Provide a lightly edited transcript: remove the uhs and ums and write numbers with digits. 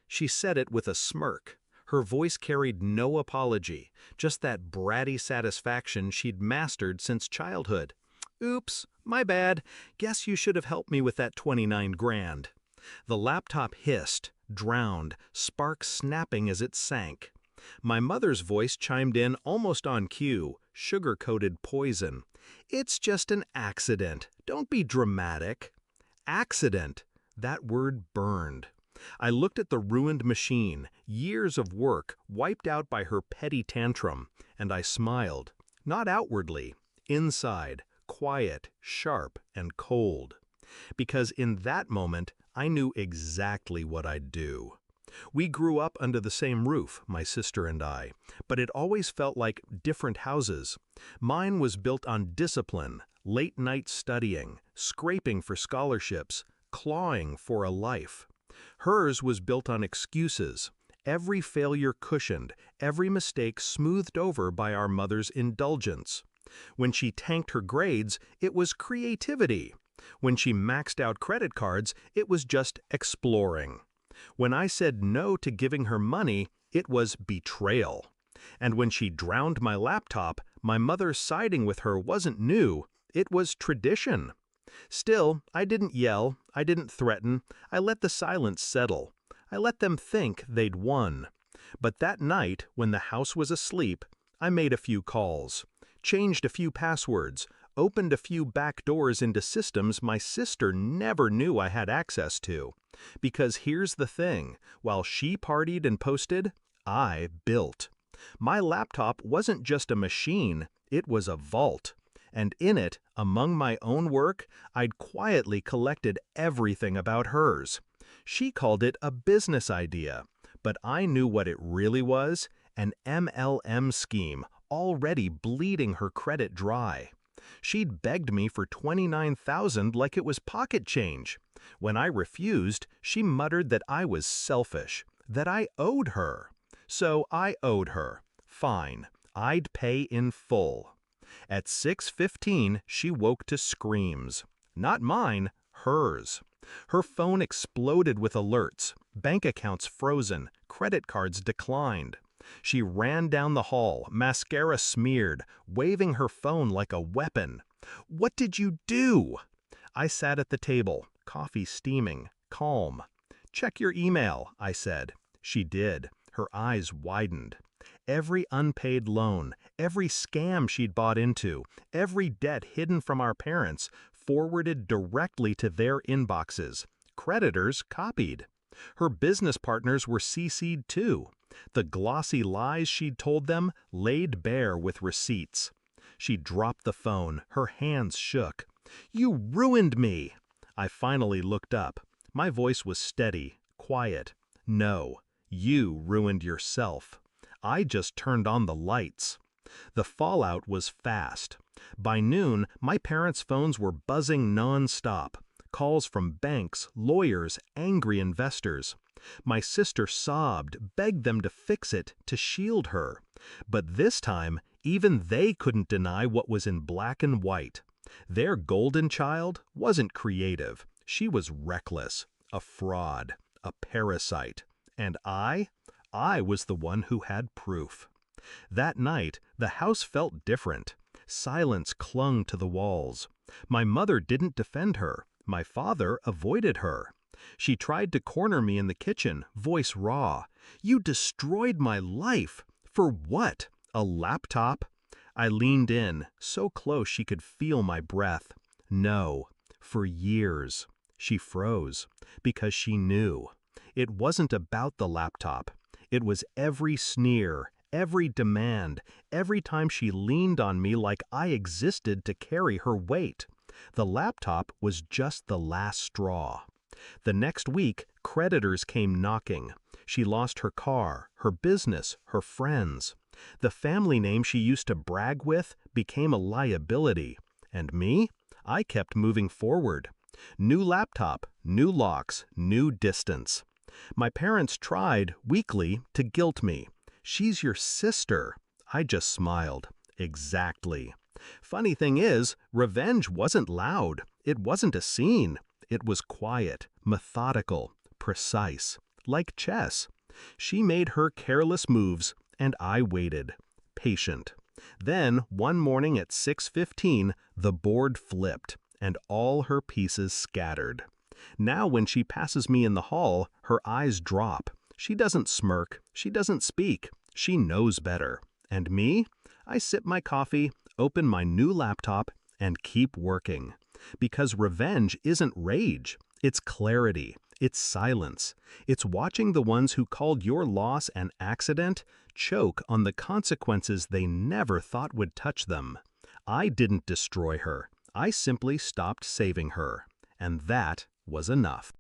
She said it with a smirk. Her voice carried no apology, just that bratty satisfaction she'd mastered since childhood. Oops, my bad. Guess you should have helped me with that 29 grand. The laptop hissed, drowned, sparks snapping as it sank. My mother's voice chimed in almost on cue, sugar-coated poison. It's just an accident. Don't be dramatic. Accident. That word burned. I looked at the ruined machine, years of work wiped out by her petty tantrum, and I smiled. Not outwardly, inside, quiet, sharp, and cold. Because in that moment, I knew exactly what I'd do. We grew up under the same roof, my sister and I, but it always felt like different houses. Mine was built on discipline, late-night studying, scraping for scholarships, clawing for a life. Hers was built on excuses, every failure cushioned, every mistake smoothed over by our mother's indulgence. When she tanked her grades, it was creativity. When she maxed out credit cards, it was just exploring. When I said no to giving her money, it was betrayal. And when she drowned my laptop, my mother siding with her wasn't new, it was tradition. Still, I didn't yell, I didn't threaten, I let the silence settle. I let them think they'd won. But that night, when the house was asleep, I made a few calls, changed a few passwords, opened a few back doors into systems my sister never knew I had access to. Because here's the thing, while she partied and posted, I built. My laptop wasn't just a machine, it was a vault. And in it, among my own work, I'd quietly collected everything about hers. She called it a business idea, but I knew what it really was, an MLM scheme, already bleeding her credit dry. She'd begged me for $29,000 like it was pocket change. When I refused, she muttered that I was selfish, that I owed her. So I owed her. Fine, I'd pay in full. At 6:15, she woke to screams. Not mine, hers. Her phone exploded with alerts, bank accounts frozen, credit cards declined. She ran down the hall, mascara smeared, waving her phone like a weapon. "What did you do?" I sat at the table, coffee steaming, calm. "Check your email," I said. She did. Her eyes widened. Every unpaid loan, every scam she'd bought into, every debt hidden from our parents, forwarded directly to their inboxes. Creditors copied. Her business partners were CC'd too. The glossy lies she'd told them laid bare with receipts. She dropped the phone, her hands shook. "You ruined me!" I finally looked up. My voice was steady, quiet. "No, you ruined yourself. I just turned on the lights." The fallout was fast. By noon, my parents' phones were buzzing non-stop. Calls from banks, lawyers, angry investors. My sister sobbed, begged them to fix it, to shield her. But this time, even they couldn't deny what was in black and white. Their golden child wasn't creative. She was reckless, a fraud, a parasite. And I was the one who had proof. That night, the house felt different. Silence clung to the walls. My mother didn't defend her. My father avoided her. She tried to corner me in the kitchen, voice raw. "You destroyed my life. For what? A laptop?" I leaned in, so close she could feel my breath. "No, for years." She froze, because she knew. It wasn't about the laptop. It was every sneer, every demand, every time she leaned on me like I existed to carry her weight. The laptop was just the last straw. The next week, creditors came knocking. She lost her car, her business, her friends. The family name she used to brag with became a liability. And me? I kept moving forward. New laptop, new locks, new distance. My parents tried, weakly, to guilt me. "She's your sister." I just smiled. Exactly. Funny thing is, revenge wasn't loud. It wasn't a scene. It was quiet, methodical, precise. like chess. She made her careless moves, and I waited, patient. Then, one morning at 6:15, the board flipped, and all her pieces scattered. Now when she passes me in the hall, her eyes drop. She doesn't smirk, she doesn't speak, she knows better. And me? I sip my coffee, open my new laptop, and keep working. Because revenge isn't rage, it's clarity, it's silence. It's watching the ones who called your loss an accident choke on the consequences they never thought would touch them. I didn't destroy her, I simply stopped saving her. And that was enough.